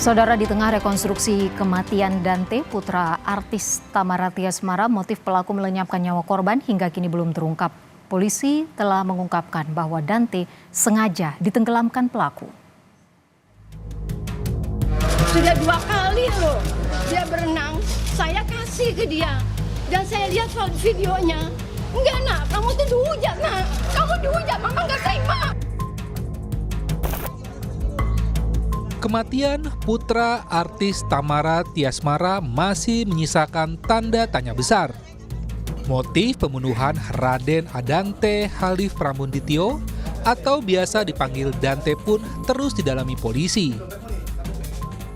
Saudara, di tengah rekonstruksi kematian Dante, putra artis Tamara Tiasmara, motif pelaku melenyapkan nyawa korban hingga kini belum terungkap. Polisi telah mengungkapkan bahwa Dante sengaja ditenggelamkan pelaku. Sudah 2 kali loh dia berenang, saya kasih ke dia. Dan saya lihat videonya. Enggak nak, kamu tuh dihujat nak. Kamu dihujat, mama nggak terima. Kematian putra artis Tamara Tiasmara masih menyisakan tanda tanya besar. Motif pembunuhan Raden Adante Halif Pramudityo atau biasa dipanggil Dante pun terus didalami polisi.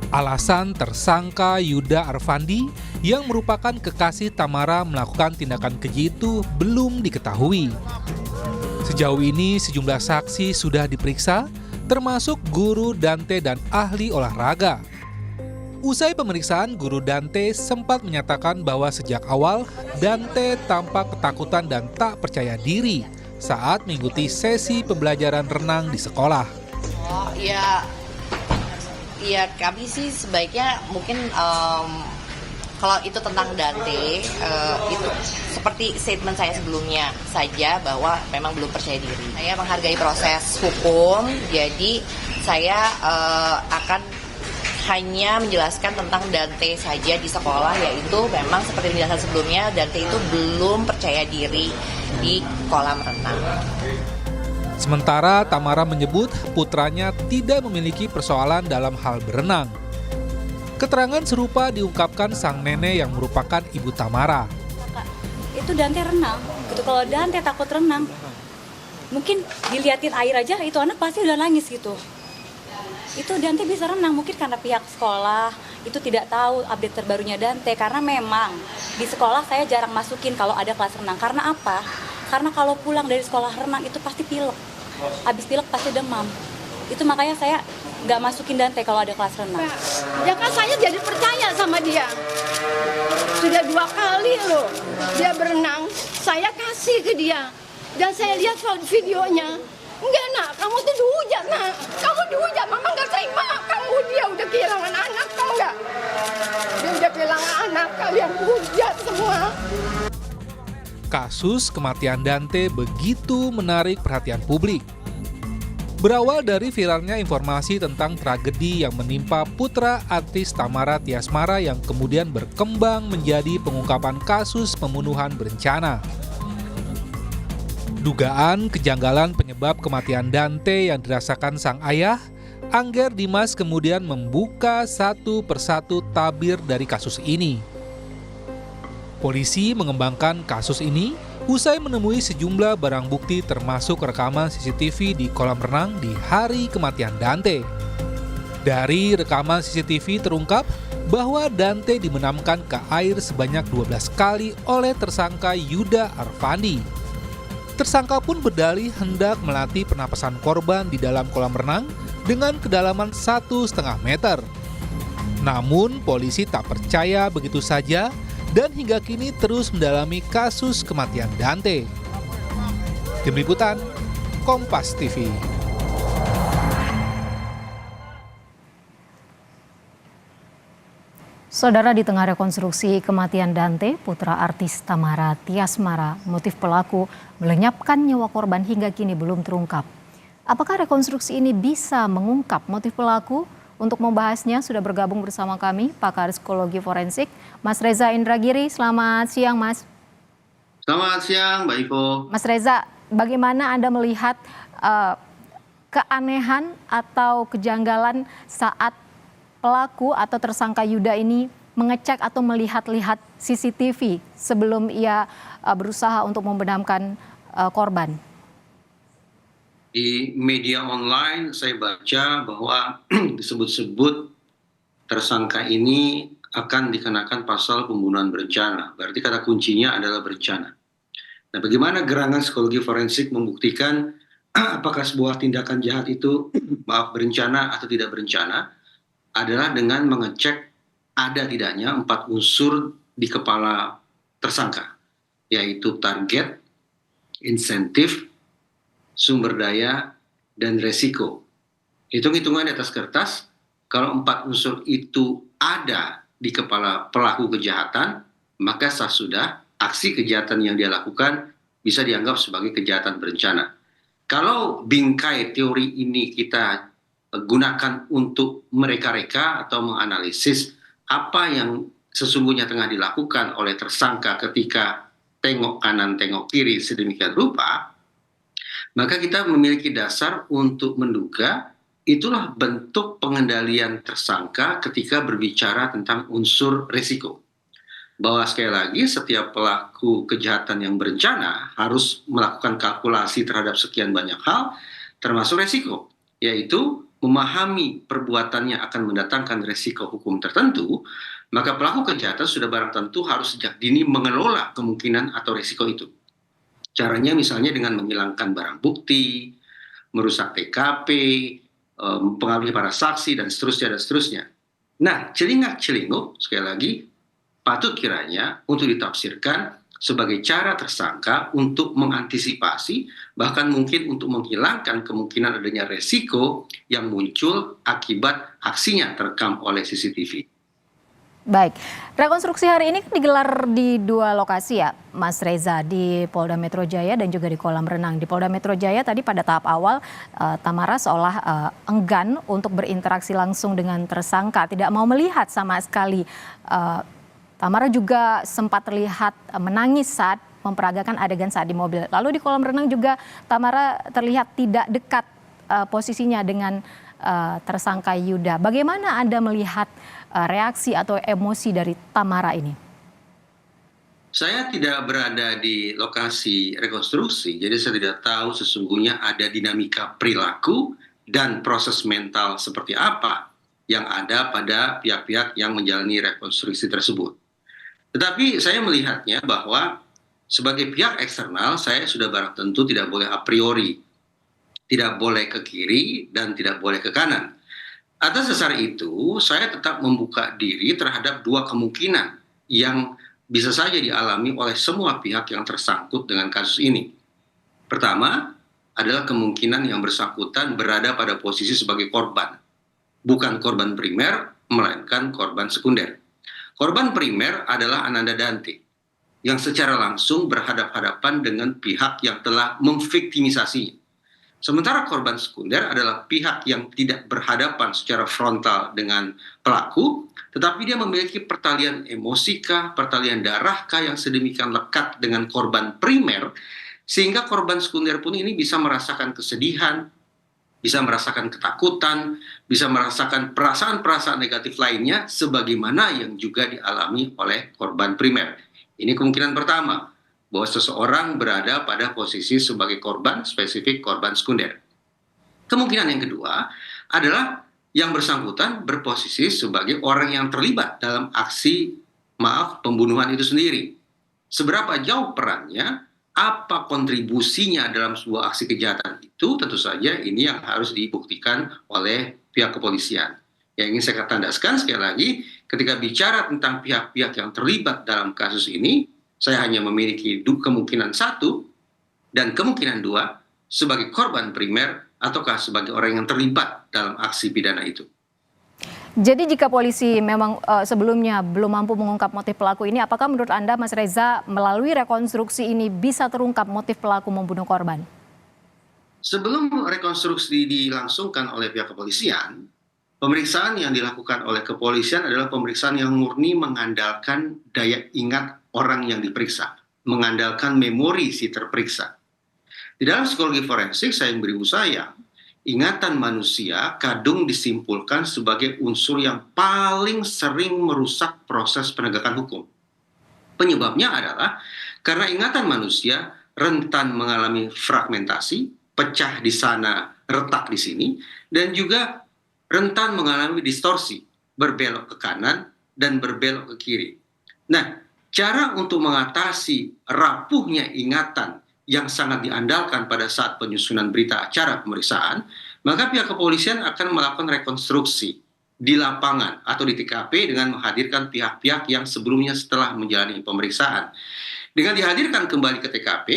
Alasan tersangka Yuda Arfandi yang merupakan kekasih Tamara melakukan tindakan keji itu belum diketahui. Sejauh ini sejumlah saksi sudah diperiksa, termasuk guru Dante dan ahli olahraga. Usai pemeriksaan, guru Dante sempat menyatakan bahwa sejak awal Dante tampak ketakutan dan tak percaya diri saat mengikuti sesi pembelajaran renang di sekolah. Oh ya kami sih sebaiknya mungkin kalau itu tentang Dante itu seperti statement saya sebelumnya saja bahwa memang belum percaya diri. Saya menghargai proses hukum, jadi saya akan hanya menjelaskan tentang Dante saja di sekolah, yaitu memang seperti penjelasan sebelumnya, Dante itu belum percaya diri di kolam renang. Sementara Tamara menyebut putranya tidak memiliki persoalan dalam hal berenang. Keterangan serupa diungkapkan sang nenek yang merupakan ibu Tamara. Itu Dante renang, gitu. Kalau Dante takut renang, mungkin diliatin air aja itu anak pasti udah nangis gitu. Itu Dante bisa renang, mungkin karena pihak sekolah itu tidak tahu update terbarunya Dante. Karena memang di sekolah saya jarang masukin kalau ada kelas renang. Karena apa? Karena kalau pulang dari sekolah renang itu pasti pilek. Habis pilek pasti demam. Itu makanya saya nggak masukin Dante kalau ada kelas renang. Ya kan saya jadi percaya sama dia. Sudah 2 kali loh dia berenang, saya kasih ke dia. Dan saya lihat videonya. Enggak nak, kamu tuh dihujat nak. Kamu dihujat, mama nggak terima. Dia udah kehilangan anak, tau nggak? Dia udah kehilangan anak, kalian hujat semua. Kasus kematian Dante begitu menarik perhatian publik. Berawal dari viralnya informasi tentang tragedi yang menimpa putra artis Tamara Tiasmara yang kemudian berkembang menjadi pengungkapan kasus pembunuhan berencana. Dugaan kejanggalan penyebab kematian Dante yang dirasakan sang ayah, Angger Dimas kemudian membuka satu persatu tabir dari kasus ini. Polisi mengembangkan kasus ini usai menemui sejumlah barang bukti termasuk rekaman CCTV di kolam renang di hari kematian Dante. Dari rekaman CCTV terungkap bahwa Dante dimenamkan ke air sebanyak 12 kali oleh tersangka Yuda Arfandi. Tersangka pun berdalih hendak melatih pernapasan korban di dalam kolam renang dengan kedalaman 1,5 meter. Namun polisi tak percaya begitu saja dan hingga kini terus mendalami kasus kematian Dante. Tim Liputan, Kompas TV. Saudara, di tengah rekonstruksi kematian Dante, putra artis Tamara Tiasmara, motif pelaku melenyapkan nyawa korban hingga kini belum terungkap. Apakah rekonstruksi ini bisa mengungkap motif pelaku? Untuk membahasnya sudah bergabung bersama kami pakar psikologi forensik Mas Reza Indragiri. Selamat siang Mas. Selamat siang Mbak Ivo. Mas Reza, bagaimana Anda melihat keanehan atau kejanggalan saat pelaku atau tersangka Yuda ini mengecek atau melihat-lihat CCTV sebelum ia berusaha untuk membenamkan korban? Di media online saya baca bahwa disebut-sebut tersangka ini akan dikenakan pasal pembunuhan berencana. Berarti kata kuncinya adalah berencana. Nah, bagaimana gerangan psikologi forensik membuktikan apakah sebuah tindakan jahat itu berencana atau tidak berencana adalah dengan mengecek ada tidaknya 4 unsur di kepala tersangka, yaitu target, insentif, sumber daya, dan resiko. Hitung-hitungan di atas kertas, Kalau 4 unsur itu ada di kepala pelaku kejahatan, maka sah sudah aksi kejahatan yang dia lakukan bisa dianggap sebagai kejahatan berencana. Kalau bingkai teori ini kita gunakan untuk mereka-reka atau menganalisis apa yang sesungguhnya tengah dilakukan oleh tersangka ketika tengok kanan, tengok kiri sedemikian rupa, maka kita memiliki dasar untuk menduga itulah bentuk pengendalian tersangka ketika berbicara tentang unsur risiko. Bahwa sekali lagi setiap pelaku kejahatan yang berencana harus melakukan kalkulasi terhadap sekian banyak hal, termasuk risiko, yaitu memahami perbuatannya akan mendatangkan risiko hukum tertentu, maka pelaku kejahatan sudah barang tentu harus sejak dini mengelola kemungkinan atau risiko itu. Caranya misalnya dengan menghilangkan barang bukti, merusak TKP, mempengaruhi para saksi, dan seterusnya, dan seterusnya. Nah, celingak-celinguk, sekali lagi, patut kiranya untuk ditafsirkan sebagai cara tersangka untuk mengantisipasi, bahkan mungkin untuk menghilangkan kemungkinan adanya resiko yang muncul akibat aksinya terekam oleh CCTV. Baik, rekonstruksi hari ini digelar di 2 lokasi ya, Mas Reza, di Polda Metro Jaya dan juga di kolam renang. Di Polda Metro Jaya tadi pada tahap awal Tamara seolah enggan untuk berinteraksi langsung dengan tersangka, tidak mau melihat sama sekali. Tamara juga sempat terlihat menangis saat memperagakan adegan saat di mobil. Lalu di kolam renang juga Tamara terlihat tidak dekat posisinya dengan tersangka Yuda. Bagaimana Anda melihat reaksi atau emosi dari Tamara ini? Saya tidak berada di lokasi rekonstruksi, jadi saya tidak tahu sesungguhnya ada dinamika perilaku dan proses mental seperti apa yang ada pada pihak-pihak yang menjalani rekonstruksi tersebut. Tetapi saya melihatnya bahwa sebagai pihak eksternal, saya sudah barang tentu tidak boleh a priori, tidak boleh ke kiri dan tidak boleh ke kanan. Atas dasar itu, saya tetap membuka diri terhadap 2 kemungkinan yang bisa saja dialami oleh semua pihak yang tersangkut dengan kasus ini. Pertama adalah kemungkinan yang bersangkutan berada pada posisi sebagai korban, bukan korban primer, melainkan korban sekunder. Korban primer adalah Ananda Dante, yang secara langsung berhadapan-hadapan dengan pihak yang telah memviktimisasinya. Sementara korban sekunder adalah pihak yang tidak berhadapan secara frontal dengan pelaku, tetapi dia memiliki pertalian emosikah, pertalian darahkah yang sedemikian lekat dengan korban primer, sehingga korban sekunder pun ini bisa merasakan kesedihan, bisa merasakan ketakutan, bisa merasakan perasaan-perasaan negatif lainnya sebagaimana yang juga dialami oleh korban primer. Ini kemungkinan pertama, bahwa seseorang berada pada posisi sebagai korban, spesifik korban sekunder. Kemungkinan yang kedua adalah yang bersangkutan berposisi sebagai orang yang terlibat dalam aksi pembunuhan itu sendiri. Seberapa jauh perannya, apa kontribusinya dalam sebuah aksi kejahatan itu, tentu saja ini yang harus dibuktikan oleh pihak kepolisian. Yang ingin saya tandaskan sekali lagi, ketika bicara tentang pihak-pihak yang terlibat dalam kasus ini, saya hanya memiliki kemungkinan 1 dan kemungkinan 2 sebagai korban primer ataukah sebagai orang yang terlibat dalam aksi pidana itu. Jadi jika polisi memang sebelumnya belum mampu mengungkap motif pelaku ini, apakah menurut Anda, Mas Reza, melalui rekonstruksi ini bisa terungkap motif pelaku membunuh korban? Sebelum rekonstruksi dilangsungkan oleh pihak kepolisian, pemeriksaan yang dilakukan oleh kepolisian adalah pemeriksaan yang murni mengandalkan daya ingat orang yang diperiksa, mengandalkan memori si terperiksa. Di dalam psikologi forensik, saya beribu sayang, ingatan manusia kadung disimpulkan sebagai unsur yang paling sering merusak proses penegakan hukum. Penyebabnya adalah karena ingatan manusia rentan mengalami fragmentasi, pecah di sana, retak di sini, dan juga rentan mengalami distorsi, berbelok ke kanan dan berbelok ke kiri. Nah, cara untuk mengatasi rapuhnya ingatan yang sangat diandalkan pada saat penyusunan berita acara pemeriksaan, maka pihak kepolisian akan melakukan rekonstruksi di lapangan atau di TKP dengan menghadirkan pihak-pihak yang sebelumnya setelah menjalani pemeriksaan. Dengan dihadirkan kembali ke TKP,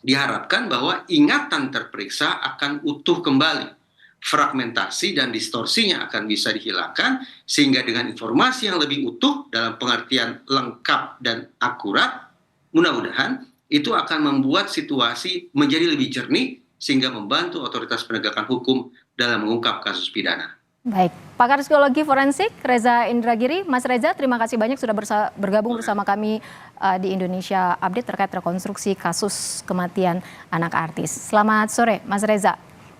diharapkan bahwa ingatan terperiksa akan utuh kembali, fragmentasi dan distorsinya akan bisa dihilangkan, sehingga dengan informasi yang lebih utuh dalam pengertian lengkap dan akurat, mudah-mudahan itu akan membuat situasi menjadi lebih jernih sehingga membantu otoritas penegakan hukum dalam mengungkap kasus pidana. Baik, pakar psikologi forensik Reza Indragiri. Mas Reza, terima kasih banyak sudah bergabung bersama kami di Indonesia Update terkait rekonstruksi kasus kematian anak artis. Selamat sore, Mas Reza.